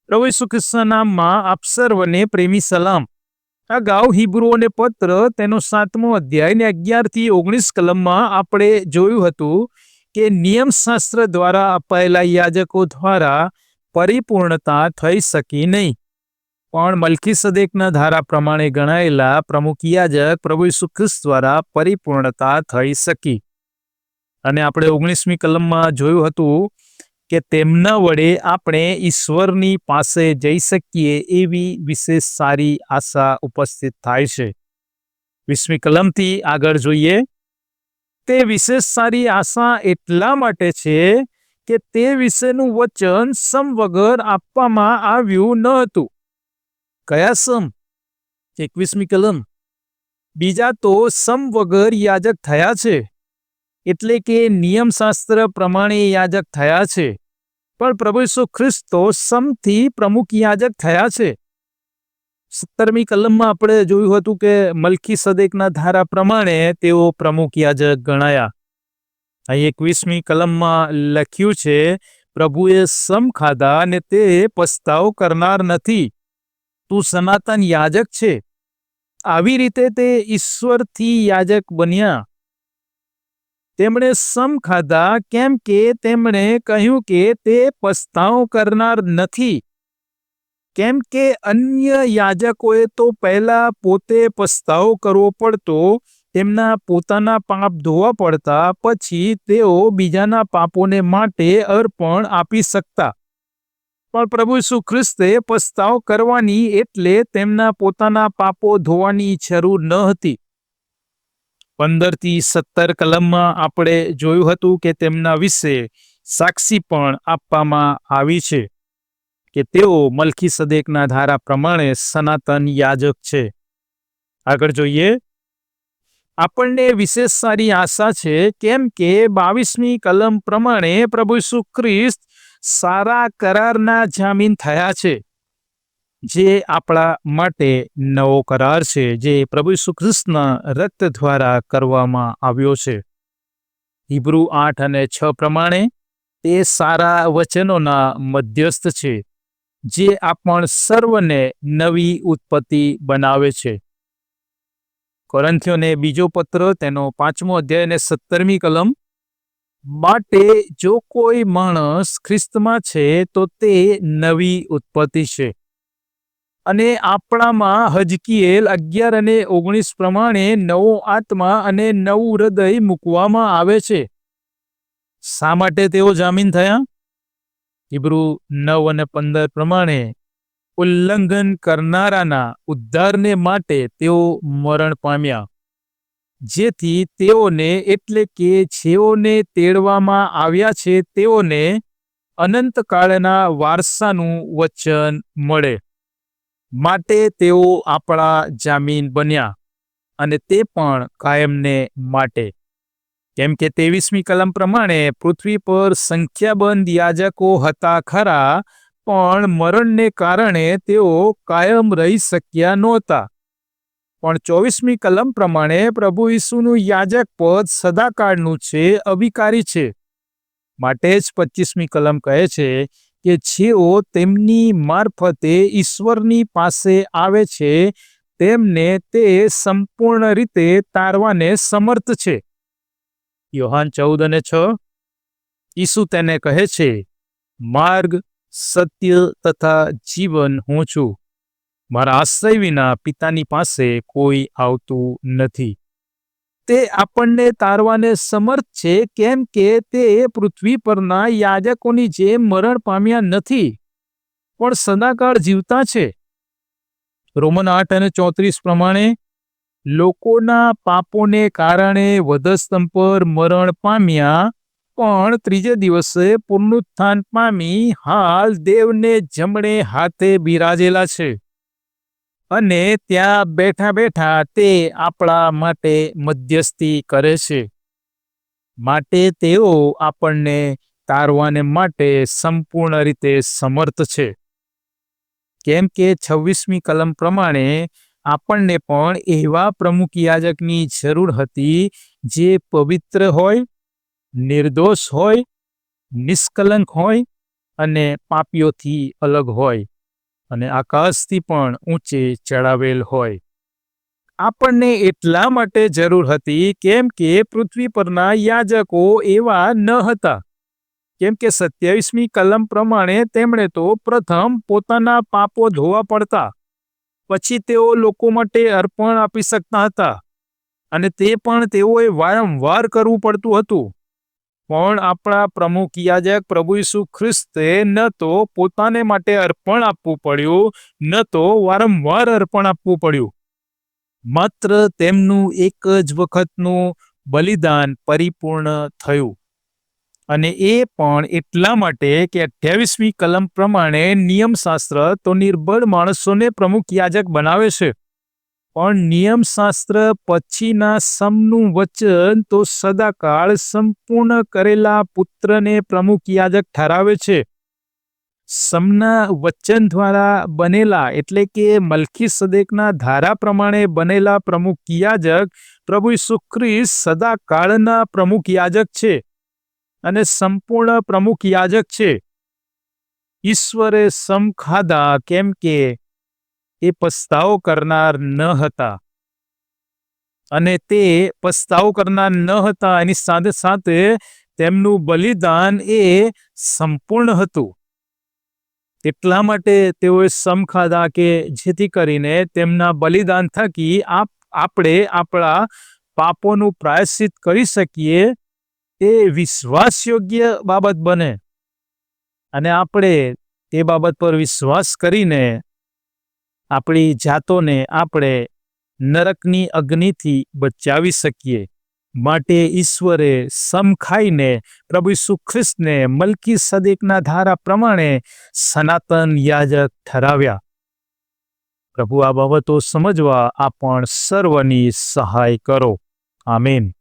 પ્રભુ ઈસુ ખ્રિસ્તના નામમાં આપ સર્વને પ્રેમી સલામ। અગાઉ હિબ્રુઓને પત્ર તેનો 7મો અધ્યાય ને 11 થી 19 કલમમાં આપણે જોયું હતું કે નિયમશાસ્ત્ર દ્વારા અપાયેલા યાજકો દ્વારા પરિપૂર્ણતા થઈ શકી નહીં, પણ મલ્કીસદેકના ધારા પ્રમાણે ગણાયેલા પ્રમુખ યાજક પ્રભુ ઈસુ ખ્રિસ્ત દ્વારા પરિપૂર્ણતા થઈ શકી। અને આપણે 19મી કલમમાં જોયું હતું કે તેમના વડે આપણે ઈશ્વરની પાસે જઈ શકીએ એવી વિશેષ સારી આશા ઉપસ્થિત થાય છે। 20મી કલમથી આગળ જોઈએ। તે વિશેષ સારી આશા એટલા માટે છે કે તે વિશેનું વચન સમ વગર આપવામાં આવ્યું ન હતું। કયા સમ? 21મી કલમ। બીજા તો સમ વગર યાજક થયા છે, એટલે કે નિયમશાસ્ત્ર પ્રમાણે યાજક થયા છે, પણ પ્રભુ ઈસુ ખ્રિસ્ત તો સમથી પ્રમુખ યાજક થયા છે। 17મી કલમમાં આપણે જોયું હતું કે મલ્કીસદેકના ધારા પ્રમાણે તેઓ પ્રમુખ યાજક ગણાયા। અહીં 21મી કલમમાં લખ્યું છે, પ્રભુએ સમ ખાધા ને તે પસ્તાવ કરનાર નથી, તું સનાતન યાજક છે। આવી રીતે તે ઈશ્વરથી યાજક બન્યા। તેમણે સમ ખાધા કેમ કે તેમણે કહ્યું કે તે પસ્તાવ કરનાર નથી, કેમ કે અન્ય યાજકોએ તો પહેલા પોતે પસ્તાવ કરવો પડતો, તેમના પોતાના પાપ ધોવા પડતા, પછી તેઓ બીજાના પાપોને માટે અર્પણ આપી શકતા। પણ પ્રભુ ઈસુ ખ્રિસ્તે પસ્તાવ કરવાની એટલે તેમના પોતાના પાપો ધોવાની જરૂર ન હતી। 15 થી 17 કલમમાં આપણે જોયું હતું કે તેમના વિશે સાક્ષી પણ આપવામાં આવી છે કે તેઓ મલ્કીસદેકના ધારા પ્રમાણે સનાતન યાજક છે। આગળ જોઈએ। આપણને વિશેષ સારી આશા છે કેમ કે 22મી કલમ પ્રમાણે પ્રભુ ઈસુ ખ્રિસ્ત સારા કરારના જામીન થયા છે, જે આપણા માટે નવો કરાર છે, જે પ્રભુ ઈસુ ખ્રિસ્તના રક્ત દ્વારા કરવામાં આવ્યો છે। હિબ્રુ 8 અને 6 પ્રમાણે તે સારા વચનોના મધ્યસ્થ છે, જે આપણ સર્વને નવી ઉત્પત્તિ બનાવે છે। કોરિન્થીયોને બીજો પત્ર તેનો 5મો અધ્યાય અને 17મી કલમ। માટે જો કોઈ માણસ ખ્રિસ્તમાં છે તો તે નવી ઉત્પત્તિ છે, અને આપણામાં હજકીએલ 11 અને 19 પ્રમાણે નવો આત્મા અને નવું હૃદય મૂકવામાં આવે છે। શા માટે તેઓ જામીન થયા? હિબ્રુ 9 અને 15 પ્રમાણે ઉલ્લંઘન કરનારાના ઉદ્ધારને માટે તેઓ મરણ પામ્યા, જેથી તેઓને એટલે કે જેઓને તેડવામાં આવ્યા છે તેઓને અનંતકાળના વારસાનું વચન મળે, માટે તેઓ આપણા જામીન બન્યા, અને તે પણ કાયમને માટે। કેમ કે 23મી કલમ પ્રમાણે પૃથ્વી પર સંખ્યાબંધ યાજકો હતા ખરા, પણ મરણને કારણે તેઓ કાયમ રહી શક્યા નહોતા। પણ 24મી કલમ પ્રમાણે પ્રભુ ઈસુનું યાજક પદ સદાકાળનું છે, અવિકારી છે। માટે જ 25મી કલમ કહે છે કે જેઓ તેમની મારફતે ઈશ્વરની પાસે આવે છે તેમને તે સંપૂર્ણ રીતે તારવાને સમર્થ છે। યોહાન 14 અને 6। ઈસુ તેને કહે છે, માર્ગ, સત્ય તથા જીવન હું છું, મારા આશ્રય વિના પિતાની પાસે કોઈ આવતું નથી। તે આપણને તારવાને સમર્થ છે કેમ કે તે પૃથ્વી પરના યાજકોની જેમ મરણ પામ્યા નથી, પણ સદાકાળ જીવતા છે। રોમન 8 અને 34 પ્રમાણે લોકોના પાપોને કારણે વધસ્તંભ પર મરણ પામ્યા, પણ ત્રીજે દિવસે પુનરુત્થાન પામી હાલ દેવને જમણે હાથે બિરાજેલા છે, અને ત્યાં બેઠા બેઠા તે આપણા માટે મધ્યસ્થી કરે છે। માટે તેઓ આપણને તારવાને માટે સંપૂર્ણ રીતે સમર્થ છે। કેમ કે 26મી કલમ પ્રમાણે આપણને પણ એવા પ્રમુખ યાજકની જરૂર હતી જે પવિત્ર હોય, નિર્દોષ હોય, નિષ્કલંક હોય અને પાપીઓથી અલગ હોય। અને આકાશથી પણ ઊંચે ચડાવેલ હોય. આપણને એટલા માટે જરૂર હતી કેમ કે પૃથ્વી પરના યાજકો એવા ન હતા. કેમ કે 27મી કલમ પ્રમાણે તેમણે તો પ્રથમ પોતાના પાપો ધોવા પડતા, પછી તેઓ લોકો માટે અર્પણ આપી શકતા હતા, અને તે પણ તેઓએ વારંવાર કરવું પડતું હતું. પણ આપણા પ્રમુખ યાજક પ્રભુ ઈસુ ખ્રિસ્તે ન તો પોતાને માટે અર્પણ આપવું પડ્યું, ન તો વારંવાર અર્પણ આપવું પડ્યું. માત્ર તેમનું એક જ વખતનું બલિદાન પરિપૂર્ણ થયું. અને એ પણ એટલા માટે કે 28મી કલમ પ્રમાણે નિયમશાસ્ત્ર તો નિર્બળ માણસોને પ્રમુખ યાજક બનાવે છે, પણ નિયમશાસ્ત્ર પછીના સમનું વચન તો સદાકાળ સંપૂર્ણ કરેલા પુત્રને પ્રમુખ યાજક ઠરાવે છે. સમના વચન દ્વારા બનેલા એટલે કે મલ્કીસદેકના ધારા પ્રમાણે બનેલા પ્રમુખ યાજક પ્રભુ ઈસુ ખ્રિસ્ત સદાકાળના પ્રમુખ યાજક છે અને સંપૂર્ણ પ્રમુખ યાજક છે. ઈશ્વરે સમ ખાધા કેમ કે એ પસ્તાવો કરનાર ન હતા, અને તે પસ્તાવો કરનાર ન હતા એની સાથે સાથે તેમનું બલિદાન એ સંપૂર્ણ હતું. એટલા માટે તેઓએ સમ ખાધા કે જેથી કરીને તેમના બલિદાન થકી આપણે આપણા પાપોનું પ્રાયશ્ચિત કરી શકીએ. એ વિશ્વાસયોગ્ય બાબત બને, અને આપણે તે બાબત પર વિશ્વાસ કરીને આપણી જાતોને આપણે નરકની અગ્નિથી બચાવી શકીએ. માટે ઈશ્વરે સમ ખાઈને પ્રભુ ઈસુ ખ્રિસ્તને મલ્કીસદેકના ધારા પ્રમાણે સનાતન યાજક ઠરાવ્યા. પ્રભુ આ બાબતો સમજવા આપણ સર્વની સહાય કરો. આમીન.